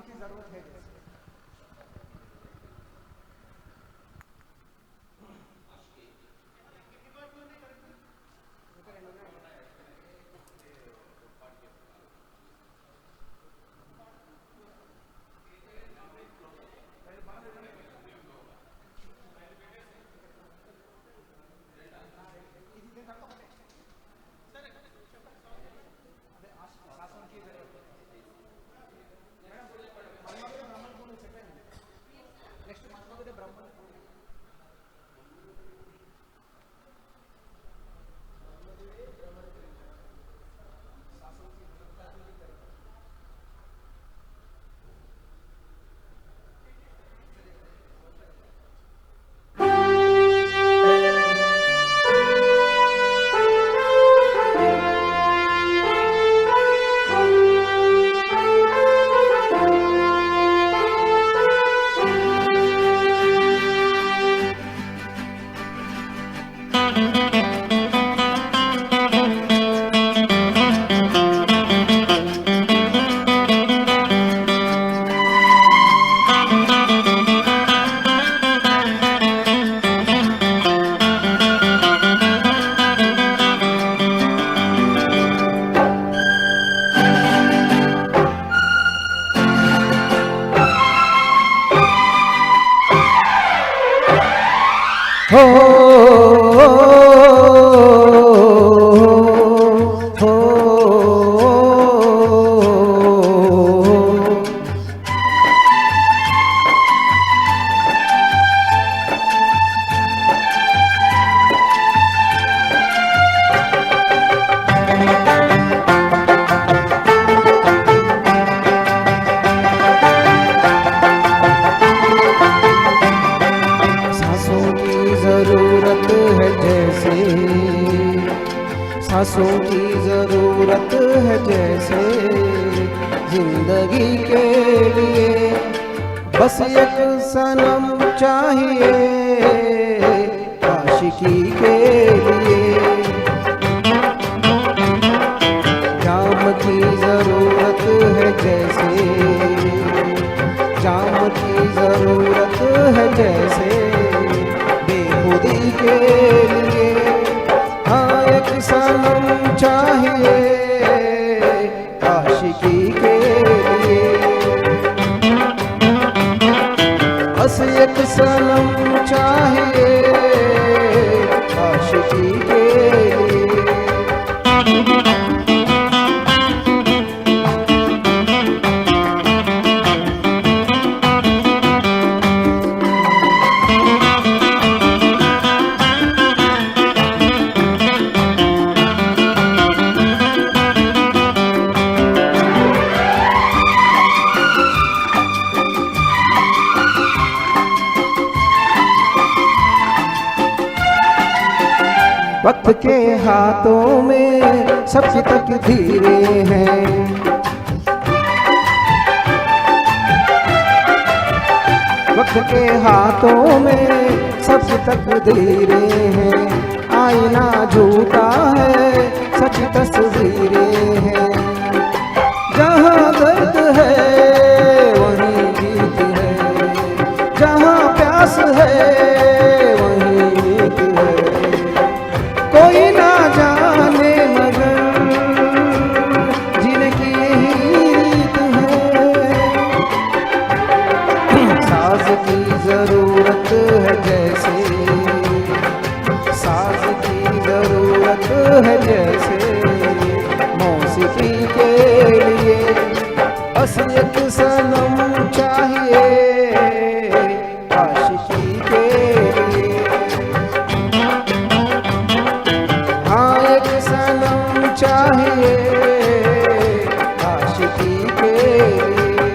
की जरूरत है जैसे। सांसों की जरूरत है जैसे जिंदगी के लिए, बस एक सनम चाहिए आशिकी के लिए। जाम की जरूरत है जैसे, जाम की जरूरत है जैसे बेखुदी के लिए। हाँ एक सनम चाहिए आशिकी के लिए, बस एक सनम चाहिए आशिकी के लिए। वक्त के हाथों में सबकी तकदीरें हैं, वक्त के हाथों में सबकी तकदीरें हैं। आईना झूठा है सच्ची तस्वीरें हैं, जहाँ दर्द है वहीं जीत है, जहाँ प्यास है वहीं नीत है। कोई ना जाने मगर जीने की रीत है। साज की जरूरत है जैसे, साज की जरूरत है जैसे मौसीकी के लिए, बस एक सनम चाहिए आशिकी के लिए। चाहिए आशिकी के लिए।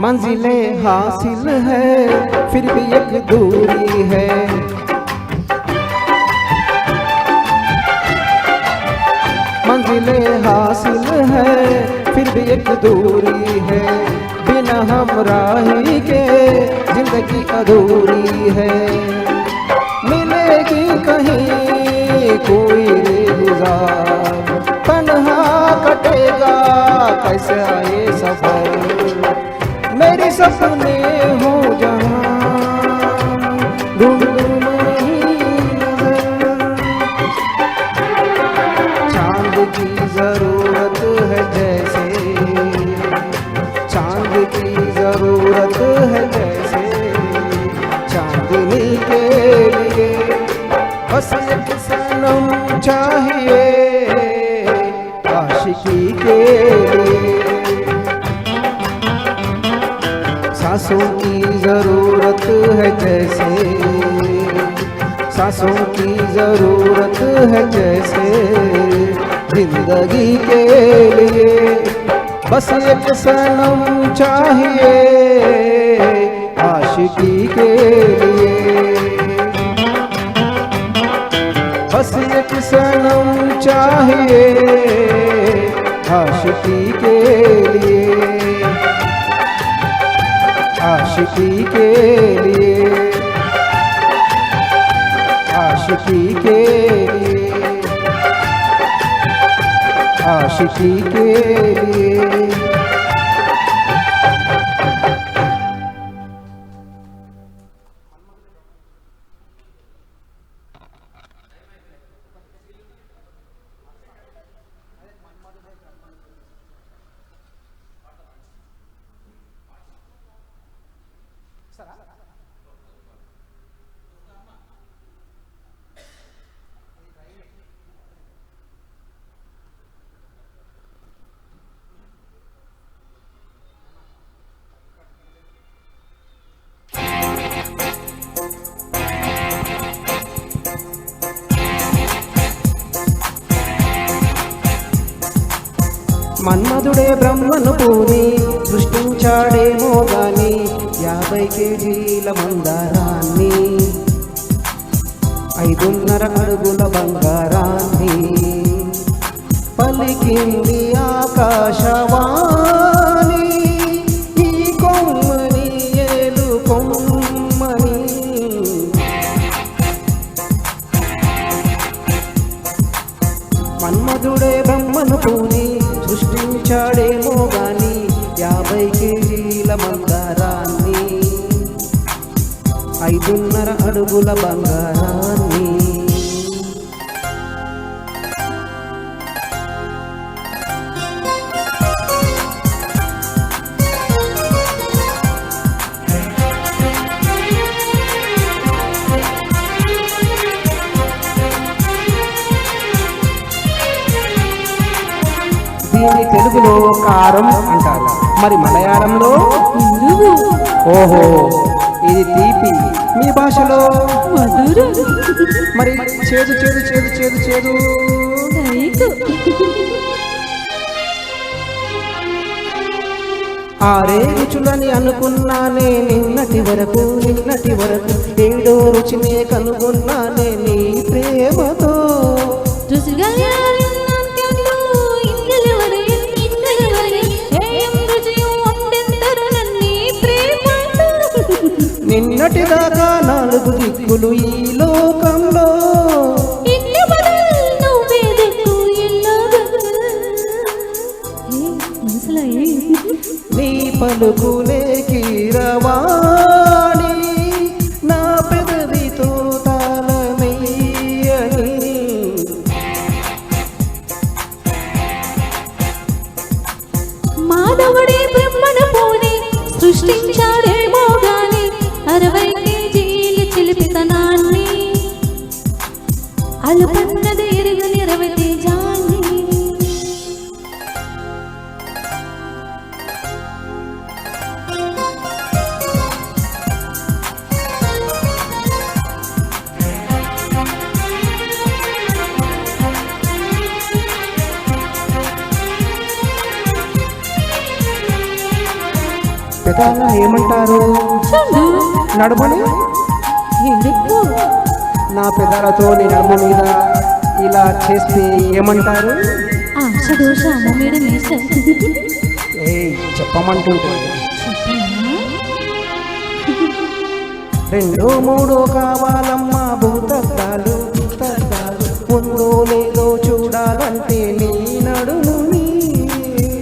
मंजिलें हासिल है फिर भी एक दूरी है। मंजिलें हासिल है फिर भी एक दूरी है। बिना हमराही के जिंदगी अधूरी है। मिलेगी कहीं कोई रेगुजार, तन्हा कटेगा कैसे आए सफर। मेरे सपने हो जहाँ ढूंढ चांद की जरूरत है जैसे, चांद की जरूरत है जैसे, चांदनी के लिए बस एक सनम चाहिए आशिकी के लिए। सांसों की जरूरत है जैसे, सांसों की जरूरत है जैसे, जिंदगी के लिए बस एक सनम चाहिए आशिकी के लिए। बस एक सनम चाहिए आशिकी के लिए, आशिकी के लिए, आशिकी के लिए, आशिकी के लिए। మన్మధుడే బ్రహ్మను పూని సృష్టించాడేమో గాని 50 కేజీల మందారాన్ని, 5.5 అడుగుల బంగారాన్ని పలికింది ఆకాశవాణి ఈ కొమ్మని ఏలు కొమ్మని। మన్మధుడే బ్రహ్మను పూని సృష్టించాడేమో గాని 50 కేజీల మందారాన్ని, 5.5 అడుగుల బంగారాన్ని। దీన్ని తెలుగులో కారం అంటారు, మరి మలయాళంలో ఓహో ఇది తీపి, మీ భాషలో మరి చేదు చేదు చేదు చేదు చేదు। ఆరే రుచులని అనుకున్నానే నిన్నటి వరకు, నిన్నటి వరకు 7వ రుచినే కనుగొన్నానే నీ ప్రేమతో। నిన్నటిదాకా 4 దిక్కులు ఈ లోకంలో, నీ పలుకులే కీరవాణి నా పెదవితో తాళమేయని। మాధవుడే బ్రహ్మను పూని సృష్టించాడేమో గాని 60 కేజీల చిలిపితనాన్ని, అలుపన్నది ఎరుగని 60 తేజాన్ని। పెదాల ఏమంటారు? చూడు నడుమని ఎందుకు నా పెదాలతో నీ నడుము మీద ఇలా చేస్తే ఏమంటారు? ఆశ దోష అమ్మ మీద మేస్తారు ఏయ్ చెప్పమంటుంటే రెండో మూడో కావాలమ్మా భూతద్దాలు ఉందో లేదో చూడాలంటే నీ నడుముని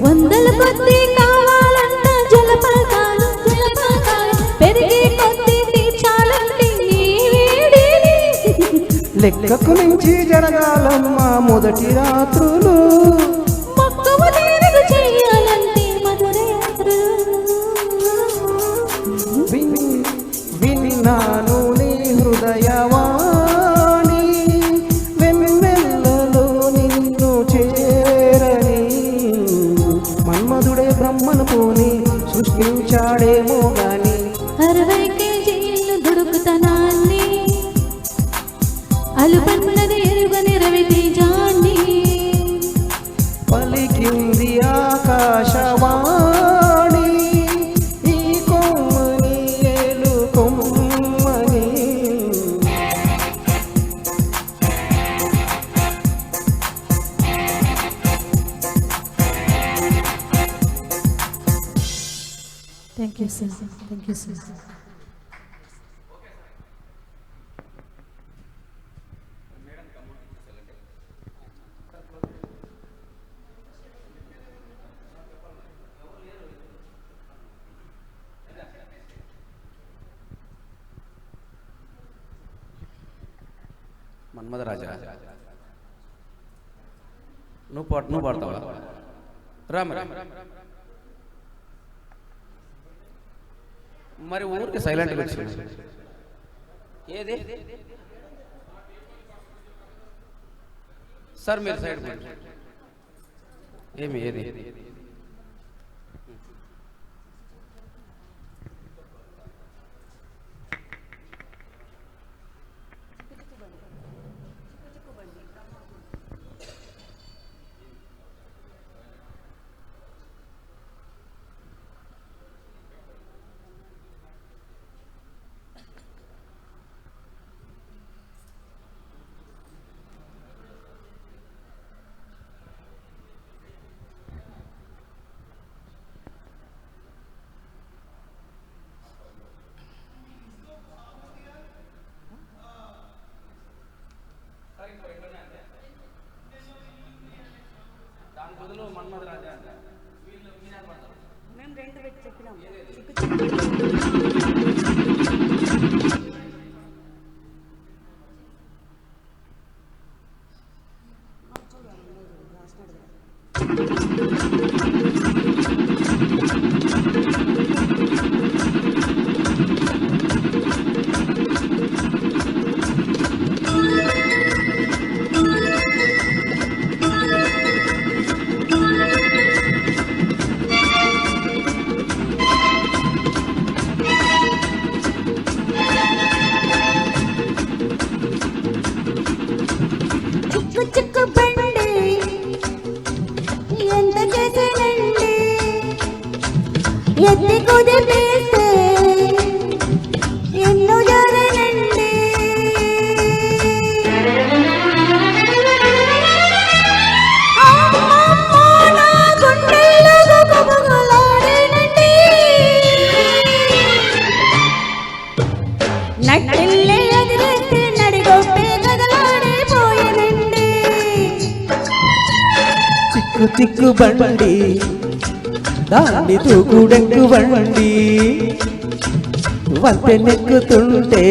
వందల కొద్ది కావాలంట జలపాతాలు పెరిగే కొద్ది తీర్చాలంటే నీ వేడిని లెక్కకు మించి జరగాలమ్మా మొదటి రాత్రులు మక్కువ తీరుగు చెయ్యాలంటే మధుర యాత్రలు విన్నాను నీ హృదయవాణి వెన్నెల్లలో నిన్ను చేరని మన్మధుడే బ్రహ్మను పోని సృష్టించాడేమో గాని 60 కేజీలు దుడుకుతనాన్ని అలుపన్నది ఎరుగని రవి తేజాన్ని పలికింది ఆకాశవాణి ఈ కొమ్మని ఏలు కొమ్మని thank you sir thank you sir మన్మధరాజా నువ్వు పాడతావా? రామ మరి ఊరికి సైలెంట్గా వచ్చి ఏది సార్ మీరు సైడ్ ఏమి ఏది మన్మధరాజా మేము రెండు పెట్టి చెప్పినాం చిక్కు బండి ఎంత చేసేనండి ఎత్తి కుదిపేస్తే ఎన్నో జరనండి అమ్మమ్మ నా గుండెల్లో గుబగుబలాడేనండి నట్టిల్లే ఎదిరేస్తే నడిగొప్పే కదలాడిపోయేనండి చిక్కు చిక్కు బండి దాన్ని తూకుడెక్కు బండి వంతెనెక్కుతుంటే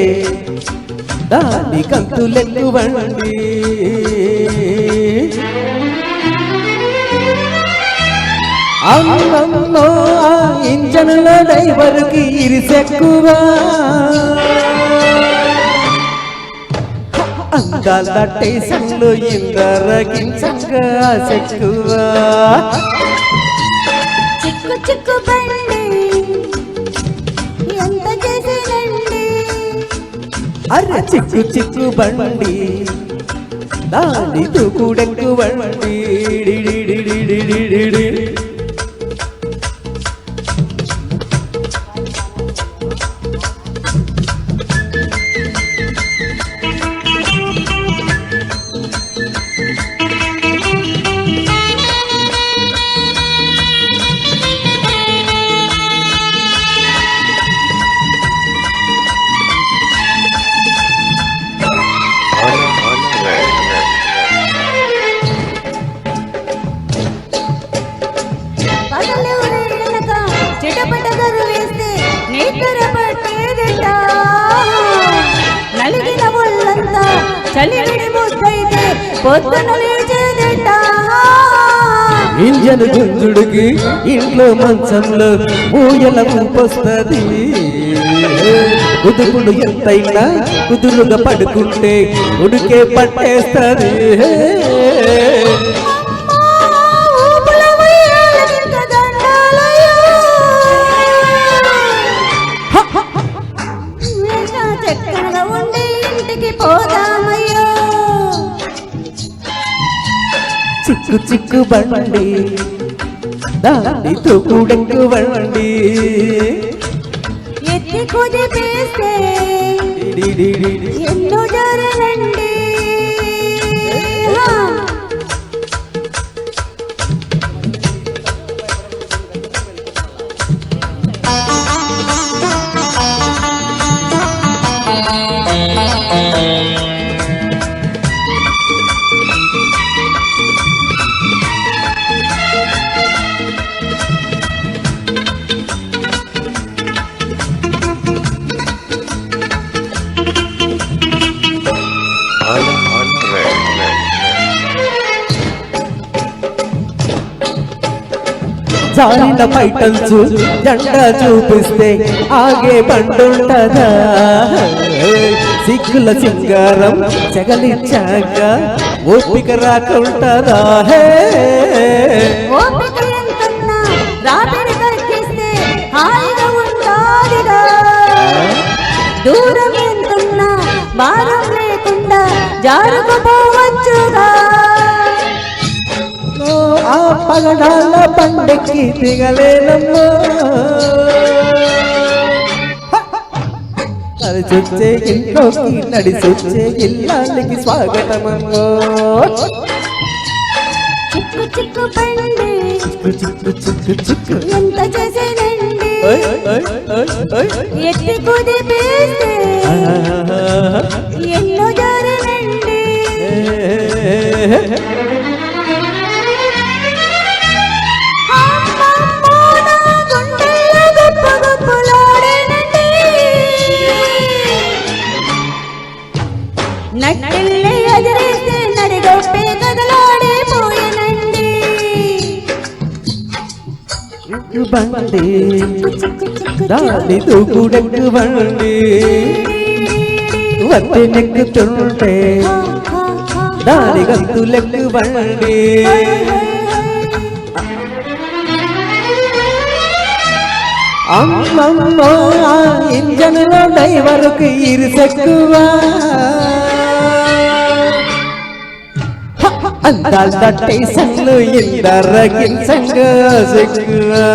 దాన్ని కంతులెక్కు బండి అమ్మమ్మో ఆ ఇంజనుల డ్రైవర్కి ఇరిసెక్కువా అందాల టేషన్లో ఇందరగించంగా చెక్కువా చిక్కు చిక్కు బండి ఎంత చేసేనండి అర్ర చిక్కు చిక్కు బండి దాని తూకుడెక్కు బండి పొద్దున లేచేదట ఇంజను గుంజుడికి ఇంట్లో మంచంలో ఊయల ఊపొస్తుంది కుదుకుడు ఎంతైనా కుదురుగా పడుకుంటే ఉడికే పట్టేస్తుంది ఊపుల ఉయ్యాలకింత దండాలయ్యో. ఇంకా చక్కగా ఉండి ఇంటికి పోదామయ్యో. చిక్కు చిక్కు బండి దానితో కూడెక్కు బండి ఎత్తి కుదిపేస్తే ఎన్నో జరగండి. జారిన పైటల్చు జెండా చూపిస్తే ఆగే బండుంటదా సిగ్గుల సింగారం చెగలిచ్చాక ఓపిక రాకుంటదా ఓపిక ఎంతున్నా రాపిడి తగ్గిస్తే హాయిగా ఉండాలిగా. దూరం ఎంతున్నా భారం లేకుండా జారుకుపోవచ్చుగా. ఆ పగడాల పండక్కి దిగలేనమ్మా నడిచొచ్చే ఇంట్లోకి నడిచొచ్చే ఇల్లానికి స్వాగతమమ్మో చిక్కు చిక్కు బండి చిక్కు చిక్కు చిక్కు చిక్కు ఎంత చేసేనండి. ఓయ్ ఓయ్ ఓయ్ ఓయ్ ఎత్తి కుదిపేస్తే ఎన్నో జారినండి. అమ్మమ్మో నా గుండెల్లో గొప్ప గొప్పలాడేనండి. నట్టెల్లే ఎదిరేస్తే నడిగొప్పే కదలాడిపోయేనండి. బండి దానితో కూడెక్కు బండి వత్తి నెక్కుతుంటే దాని గంతులెక్కు బండి అమ్మమ్మో ఆ ఇంజనులో డ్రైవర్కి ఇరుసెక్కువా అందాల టేషన్లు ఇందరగించంగా సెక్కువా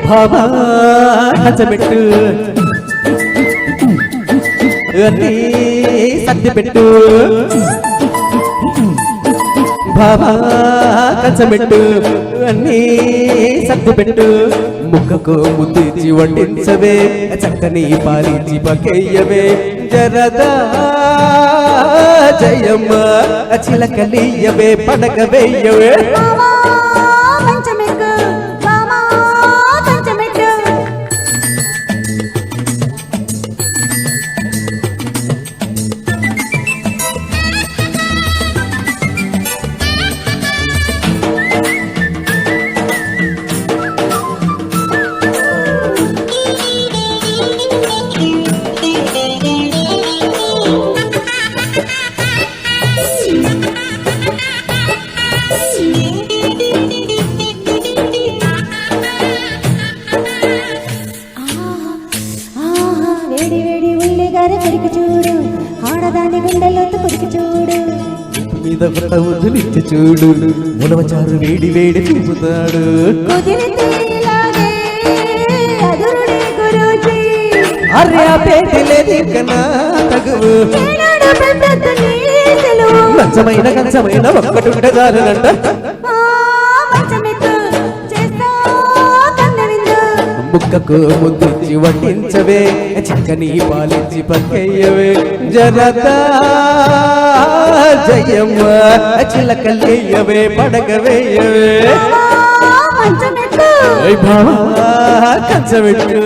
బాబా నచ్చబెట్టు అన్నీ సర్ది పెట్టు బాబా నచ్చబెట్టు అన్నీ సర్ది పెట్టు ముక్కకు ముద్దిచ్చి వడ్డించవే చక్కని పాలించి పకెయ్యవే జరదా జయమ్మ చిలకలియవే పడక వేయవే మామా మంచమెక్కు మామా కంచమెట్టు వేడి వేడి ఉల్లిగార కొరికి చూడు ఆడదాని గుండెలోతు కొరికి చూడు మీద కొత్త వదిలిచ్చి చూడు మునవచారు వేడి వేడి చూపుతాడు కుదిరితే ఇలాగే అదురుడే గురూజీ అర్యా పేటలేదు కన్నా తగువు ఏనాడు పెద్దది నీ సెలవు కంచమైన ఒక్కటుంటే చాలనంట ఆ మంచమెక్కు చేస్తా కన్నవిందు ముక్కకు ముద్దిచ్చి వడ్డించవే చిక్కని పాలించి పక్కయ్యవే జనతా జయమ్మ చిలకల్లేయవే పడకవేయవే మంచమెక్కు బావా కంచబెట్టు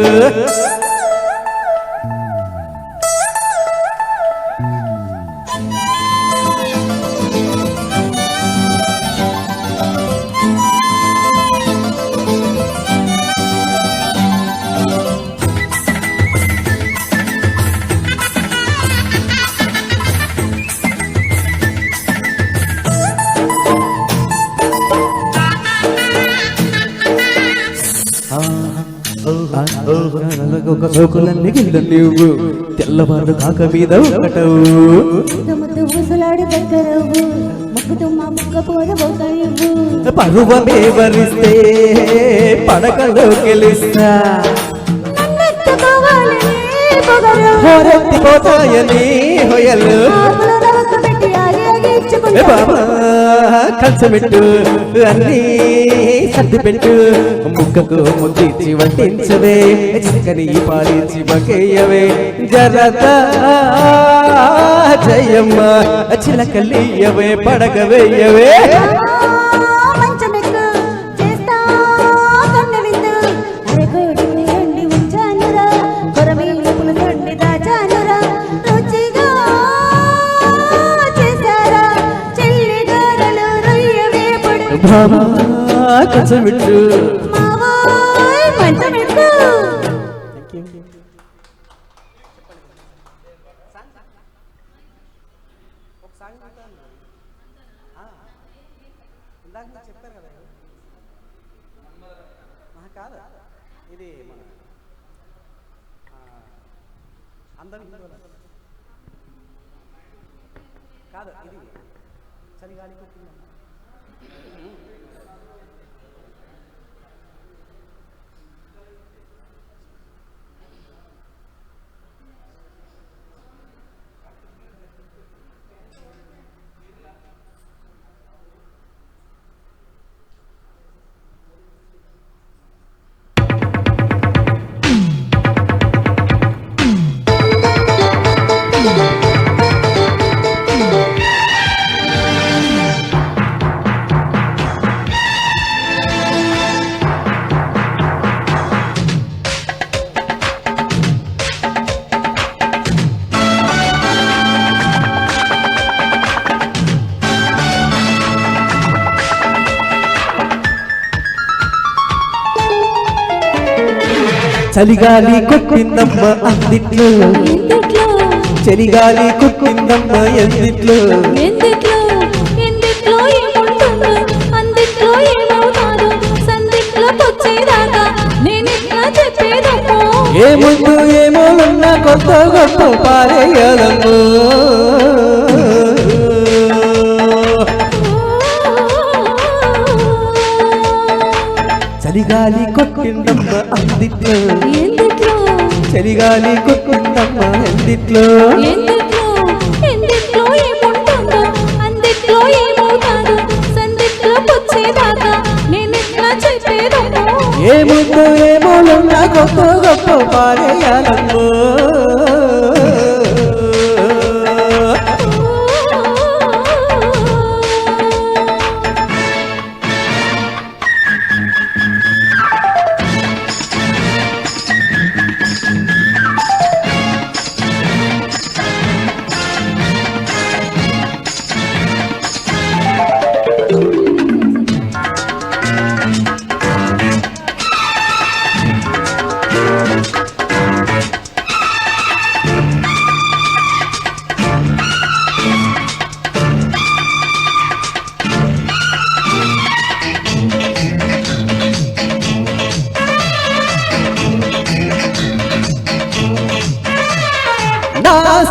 ఒక సోకులన్నీ కింద నీవు తెల్లవారు కాక మీద ఒకటవు ముద్దు ముద్దు ఊసులాడి దగ్గరవు ముక్కుతూ మా ముక్క పోద ఒకరివు పరువమే వరిస్తే పడకలో గెలుస్తా నన్నెత్తుకోవాలని పొగరు హోరెత్తిపోతాయని హొయలు ఆకులు నవక పెట్టి ఆగిచ్చుకుంటా బాబా కంచబెట్టు అన్నీ సర్ది పెట్టు ముక్కకు ముద్దిచ్చి వడ్డించవే చిక్కని పాలించి బకేయవే జరత జయమ్మ చిలకలియవే పడగవేయవే మంచమెక్కు చేస్తా కన్నవిందు అరకోడిని అండి ఉంచానురా కొరమీలు పులుసొండి దాచానురా రుచిగా చేశారా చెల్లి గారలు రొయ్య వేపుడు బాబా కంచబెట్టు మావోయ్ మంచమెక్కు ఇది మన అందరి కాదు ఇది చలిగాలి కొట్టిందమ్మ చలిగాలి కొట్టిందమ్మ అందిట్లో ఎందుట్లో చలిగాలి కొట్టిందమ్మ ఎందిట్లో ఎందుట్లో ఎందుట్లో ఏముంటుందో అందిట్లో ఏమవుతాదో సందిట్లో వచ్చేదాకా నేనిట్లా చెప్పేదమ్మో ఏముందు ఏమో ఉన్న కొత్త గొప్ప పారేయదమ్మో చలిగాలి కొట్టిందమ్మ అందిట్లో ఎందుట్లో చలిగాలి కొట్టిందమ్మ ఎందిట్లో ఎందుట్లో ఎందుట్లో ఏముంటుందో అందిట్లో ఏమవుతాదో సందిట్లో వచ్చేదాకా నేనిట్లా చెప్పేదమ్మో ఏముందు ఏమో ఉన్న కొత్త గొప్ప పారేయాలమ్మో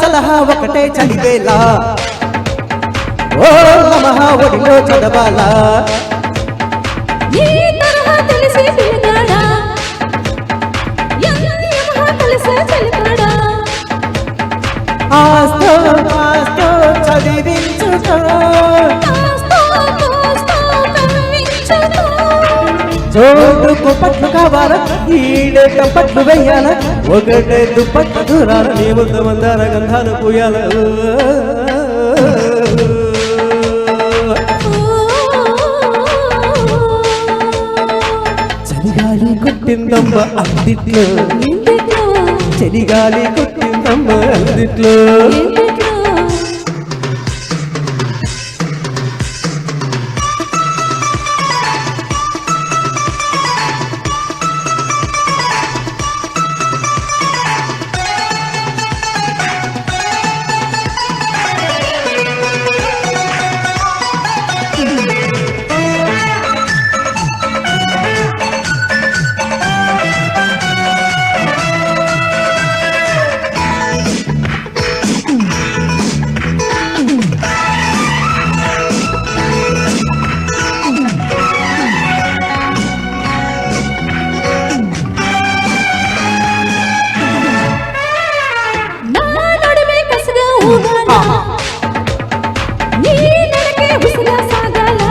సలహా ఒకటే చదివేలా ఓ నమః ఒడిలో చదవాలా ఈ తరహా తెలిసి పిల్లగాడా యమహ కలిసే చెలికాడా ఆస్తో ఆస్తో చదివించుకో కాస్తో కాస్తో కవ్వించుకో జోడుకు పట్లు కావాలా ఈడే పట్లు వెయ్యాల ఒకటే దుప్పట్లు దూరాల నీ ముద్ద మందార గంధాలు పూయాల చలిగాలి కొట్టిందమ్మ అందిట్లో ఎందుకో చలిగాలి కొట్టిందమ్మ అందిట్లో ఎందుకో నా నడుమే కసగా ఊగాలా నీ నడకే ఉసిగా సాగాలా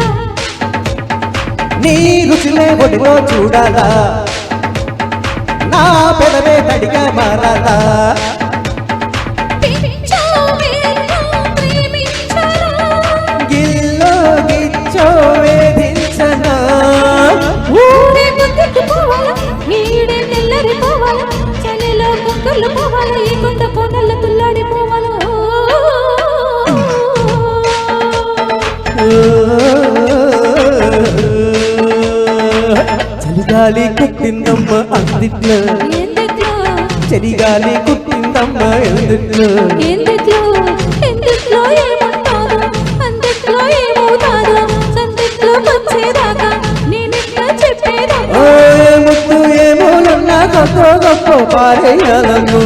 నీ రుచిలే ఒడిలో చూడాలా నా పెదవే తడిగా మారాలా పిచ్చో వేణు ప్రేమించరా గిల్లో గిచ్చో వేధించనా ఊరే బుద్ధికి పోవాలా ఈడే తెల్లరి పోవాలా చలిలో కుక్కలు పోవాలా ఈ కొండ కోనల్ల తుల్లాడి పోవాలా చలిగాలి కుట్టిందమ్మ అందిట్లో ఎందుకో చలిగాలి కుట్టిందమ్మ ఎందుట్లో ఎందుకో ఎందుకో ఏమంటారు అందుట్లో ఏమవుతారు సందిట్లో వచ్చేదాకా నేనెట్లా చెప్పేదాకా ఓ ముద్దు ఏమోనన్నా గొప్ప గొప్ప పారేయాలమ్మో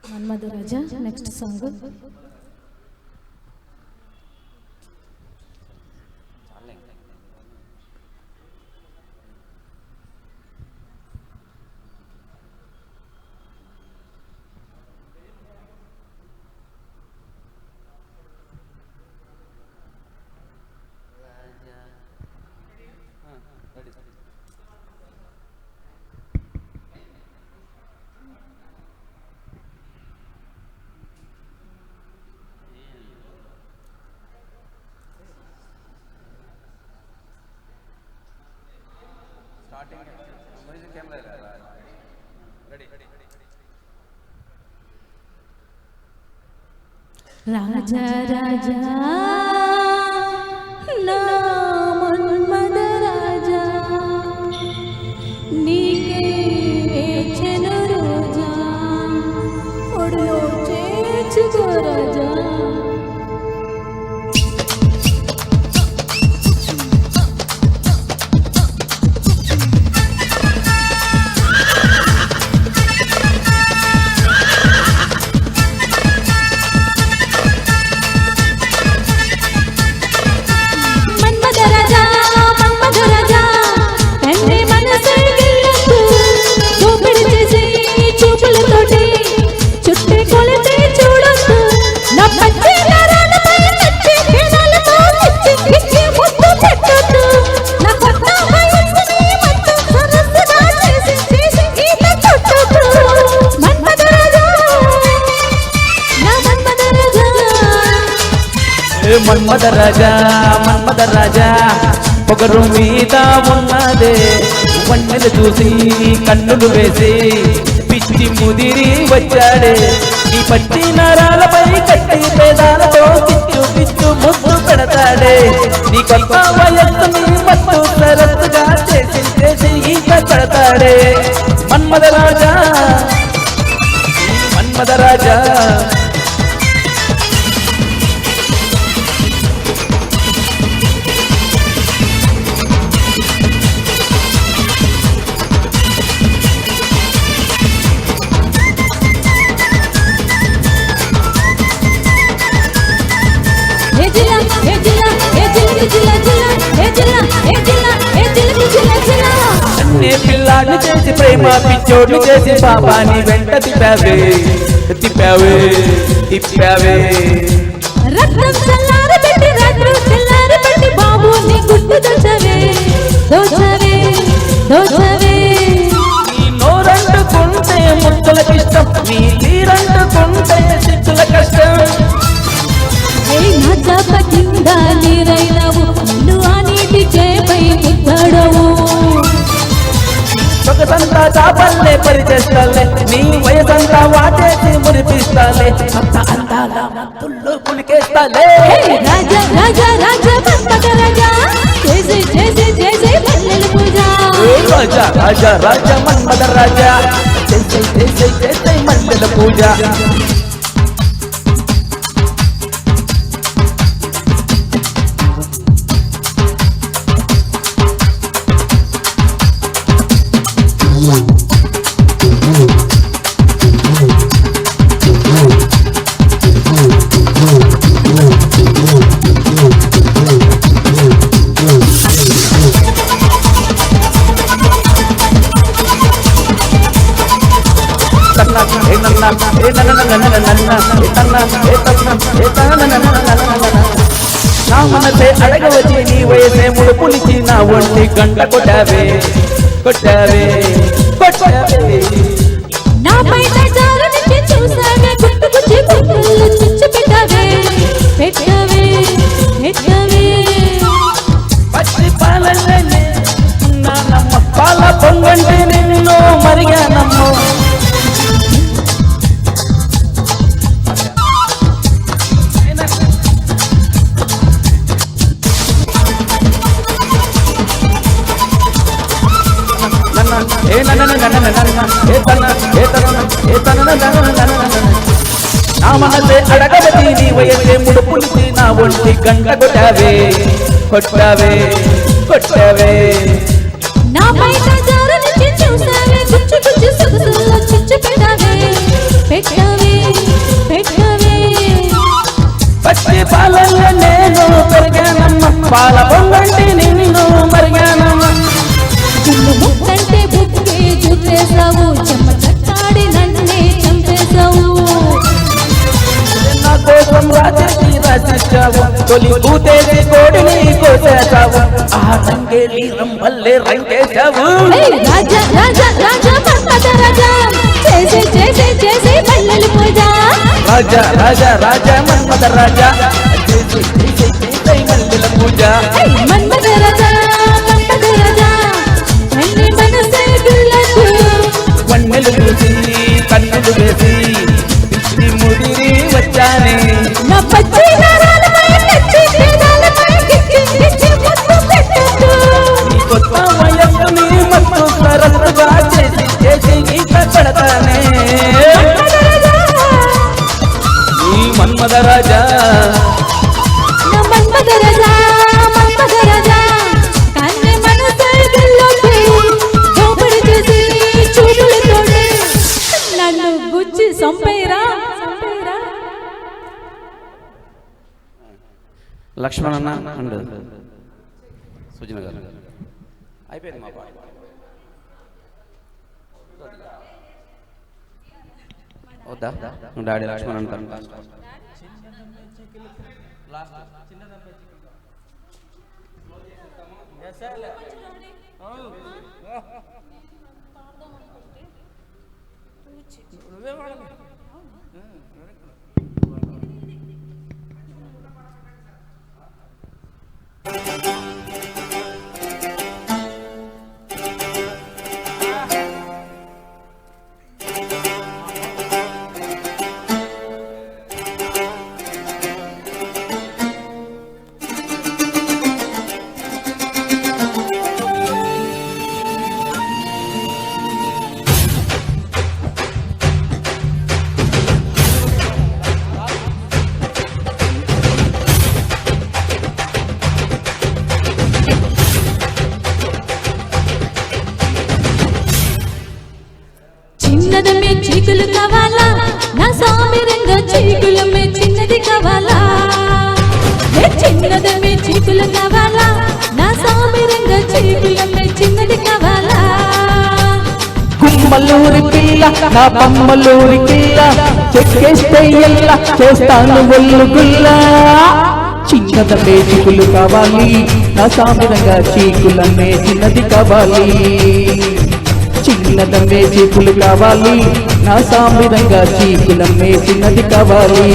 మన్మథ రాజా నెక్స్ట్ సాంగ్ రాజా రాజా నా మన్మథ రాజా నీకే వేచెను రోజా ఒడిలో చేర్చుకో రాజా మన్మథ రాజా తండ్రి మనసే గిల్లొద్దు చూపిడి చేసి చూపులతోటి చుట్టే కొలితే చూడొద్దు నా పచ్చి నరాలపై నచ్చి క్షణాలతో కిచ్చి ముద్దు పెట్టొద్దు నా కొత్త వయస్సుని మత్తు సరస్సుగా చేసి ఈత కొట్టొద్దు మన్మథ రాజా నా మన్మథ రాజా మన్మథ రాజా పొగరు మీద ఉన్నదే వన్నెలు చూసి కన్నులు వేసి పిచ్చి ముదిరి వచ్చాడే నీ పట్టి నరాలపై కట్టి పేదాలతో పిచ్చు పిచ్చు ముద్దు పెడతాడే నీ కొత్త వయస్సుని మత్తు సరస్సుగా చేసి ఈత పెడతాడే మన్మథ రాజా ఏ జిల్లా ఏ జిల్లా జిల్లా జిల్లా అన్నే పిల్లాన్ని చేసి ప్రేమ పిచ్చోడ్ని చేసి పాపాని వెంట తిప్పావే తిప్పావే తిప్పావే రక్తం చల్లారి పెట్టి రాత్రి చల్లారి పెట్టి బాబు నీ గుడ్డు దోచవే దోచవే దోచవే నీ నోరంటుకుంటే ముద్దులకిష్టం నీ తీరంటుకుంటే సిక్కుల కష్టం ఏ నా చాప కింద నీరైనవు నిన్ను ఆ నీటి చేపై ముద్దడవు సొగసంతా చాపల్లే పరిచేస్తాలే నీ వయసంతా వాటేసి మురిపిస్తాలే అంత అందాల మత్తుల్లో కులికేస్తాలే రాజా రాజా రాజా మన్మథ రాజా చేసి చేసి చేసి మల్లెల పూజ రాజా రాజా రాజా మన్మథ రాజా చేసే చేసే చేసే మల్లెల పూజ నా మనసే అడగవచ్చి నీ వయసే ముడుపులిచి నా ఒంటి గంట కొట్టావే కొట్టావే కొట్టావే నా పైన జారు నుంచి చూసావే గుట్టుకుచ్చి గుట్టులు చిచ్చు పెట్టావే పెట్టావే పెట్టావే పచ్చి పాలనే ఉన్నానమ్మ పాల పొంగంటే నిన్ను మరిగానమ్మ నా మనసే అడగవతి నీ వయసే ముడుపులిచి నా ఒంటి గంట కొట్టావే కొట్టావే కొట్టావే నా పైన జారు నుంచి చూసావే గుచ్చు గుచ్చు సొగసుల్లో చిచ్చు పెట్టావే పెట్టావే పెట్టావే పచ్చి పాలల్లో నేను పెరిగానమ్మ పాల పొంగంటి నిన్ను మరిగానమ్మ చిన్ను ముక్కంటే బుక్కి చూపేశావు చెమ్మ చట్టాడి నన్నే చంపేశావు నా కోసం రాజేసి రచించావు తొలి కూతేసి కోడిని కోసేశావు ఆ రంగేలి రంబల్లే రంగేశావు రాజా రాజా రాజా మన్మథ రాజా చేసి చేసి చేసి మల్లెల పూజ రాజా రాజా రాజా మన్మథ రాజా చేసి చేసి చేసి మల్లెల పూజ మన్మథ రాజా మన్మథ రాజా అన్ని మనసే గుల్లదు వన్నెలు చూసి కన్నులు వేసి పిచ్చి ముదిరి వచ్చానే నా పచ్చి నరాలపై నచ్చి పేదాలపై గిచ్చి గిచ్చి ముద్దు పెట్టొద్దు నీ కొత్త వయస్సుని మత్తు సరస్సుగా చేసి చేసి గీత కడతానే నీ మన్మథ రాజా నా మన్మథ రాజా మన్మథ రాజా కన్నె మనసే గుల్లదు దోపిడి చేసి చూపులతోటి నన్ను గుచ్చి సంపేరా సంపేరా లక్ష్మణ్ అన్న అండ్ సుజన గారు అయిపోయింది మా పాట వద్దా డాడీ లక్ష్మణ్ అంటారు చిన్నది మీ చీకులు కావాలా నా స్వామి రంగ చీకుల మీ చిన్నది కావాలా చిన్నది మీ చీకులు కావాలా నా స్వామి గుమ్మలూరి పిల్ల నా బొమ్మలూరి పిల్ల చెక్కేస్తే ఎల్ల చేస్తాను ఒళ్ళు గుల్ల చిన్నదమ్మే చీకులు కావాలి నా సామిరంగా చీకులమ్మే చిన్నది కావాలి చిన్నదమ్మే చీకులు కావాలి నా సామిరంగా చీకులమ్మే చిన్నది కావాలి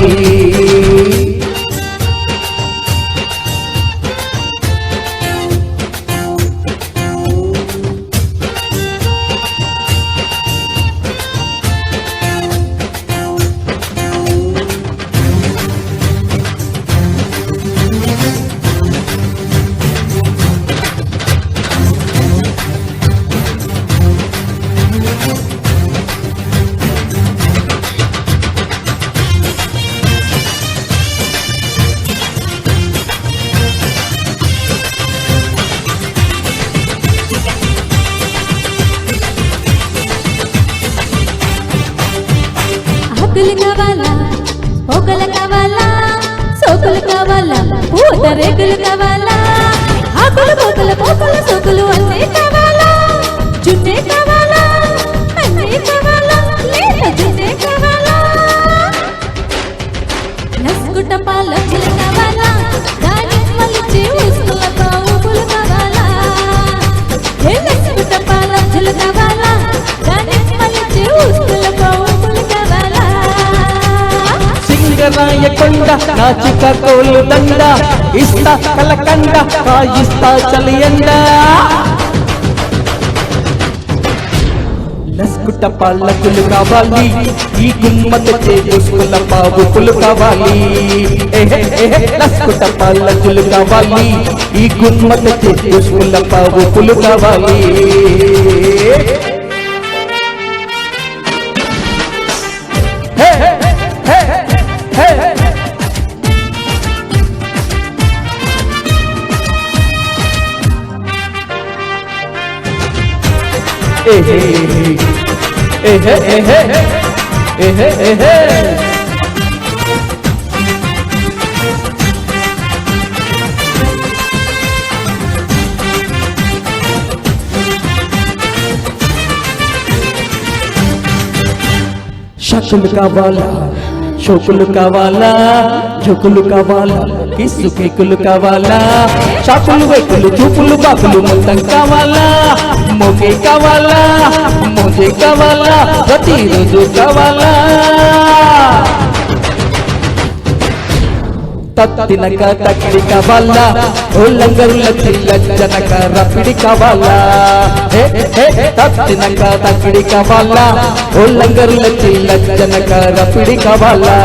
ఆకులు కావాలా పొగలు కావాలా సోకులు కావాలా పూత రేకులు కావాలా ఆకులు పొగలు పొగలు సోకులు అన్నీ కావాలా జున్నే కావాలా అన్నీ కావాలా లేత జున్నే కావాలా నస్కుట పాలకులు కావాలా దాని మలిచి ఉసుకులతో ఊపులు కావాలా నస్కుట పాలకులు కావాలా దాని మలిచి ఉసుకులతో ఊపులు కావాలా సింగరాయకొండ నా చిక్కకోలు దండ ఇస్తా కలకండ కాయిస్తా చలియండ లస్కుట పల్లకులు కావాలి ఈ గుమ్మత చేసుకున్న పావుకులు కావాలి లస్కుట పల్లకులు కావాలి ఈ గుమ్మత చేసుకున్న పావుకులు కావాలి షకులు కావాలా షోకులు కావాలా జోకులు కావాలా కిస్సు కేకులు కావాలా షాకులు వైకులు చూపులు బాకులు మొత్తం కావాలా మోగే కావాలా మోగే కావాలా ప్రతిరోజు కావాలా తత్తినక తక్కిడి కావాలా ఓ లంగరుల చిల్లజనక రపిడి కావాలా తత్తినక తక్కిడి కావాలా ఓ లంగరుల చిల్లజనక రపిడి కావాలా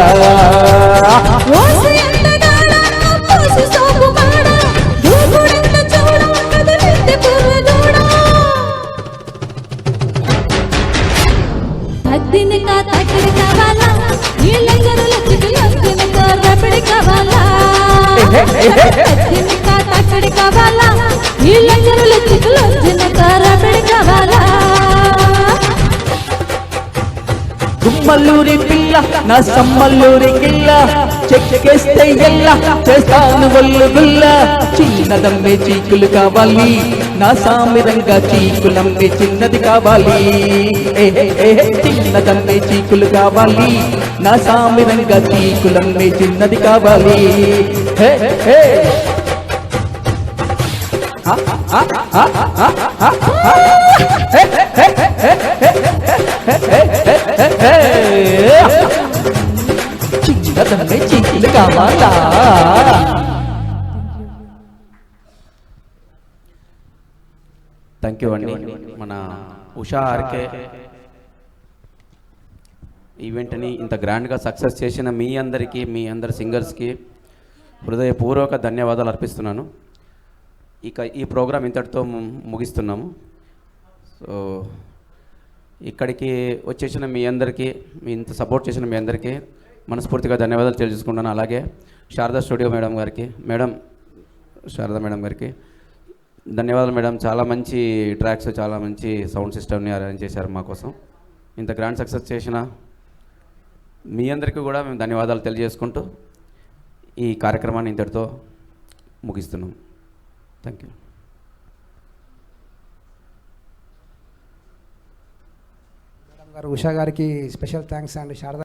గుమ్మల్లూరి పిల్ల నా సమ్మల్లూరి గిల్ల చెక్కేస్తే ఎల్ల చేస్తాను ఒళ్ళు గుల్ల చిన్నదమ్మే చీకులు కావాలి నా సామిరంగా చీకులమ్మే చిన్నది కావాలి చిన్నదమ్మే చీకులు కావాలి నా సామిరంగా చీకులమ్మే చిన్నది కావాలి చిన్నదమ్మే చీకులు కావాలా థ్యాంక్ యూ అండి. మన ఉషా ఆర్కే ఈవెంట్ని ఇంత గ్రాండ్గా సక్సెస్ చేసిన మీ అందరికీ, మీ అందరి సింగర్స్కి హృదయపూర్వక ధన్యవాదాలు అర్పిస్తున్నాను. ఇక ఈ ప్రోగ్రాం ఇంతటితో ముగిస్తున్నాము. సో ఇక్కడికి వచ్చేసిన మీ అందరికీ, మీ ఇంత సపోర్ట్ చేసిన మీ అందరికీ మనస్ఫూర్తిగా ధన్యవాదాలు తెలియజేసుకుంటాను. అలాగే శారదా స్టూడియో శారదా మేడం గారికి ధన్యవాదాలు మేడం. చాలా మంచి ట్రాక్స్, చాలా మంచి సౌండ్ సిస్టమ్ని అరేంజ్ చేశారు మా కోసం. ఇంత గ్రాండ్ సక్సెస్ చేసిన మీ అందరికీ కూడా మేము ధన్యవాదాలు తెలియజేసుకుంటూ ఈ కార్యక్రమాన్ని ఇంతటితో ముగిస్తున్నాం. Thank you. గారు ఉషా గారికి స్పెషల్ థ్యాంక్స్ అండ్ శారద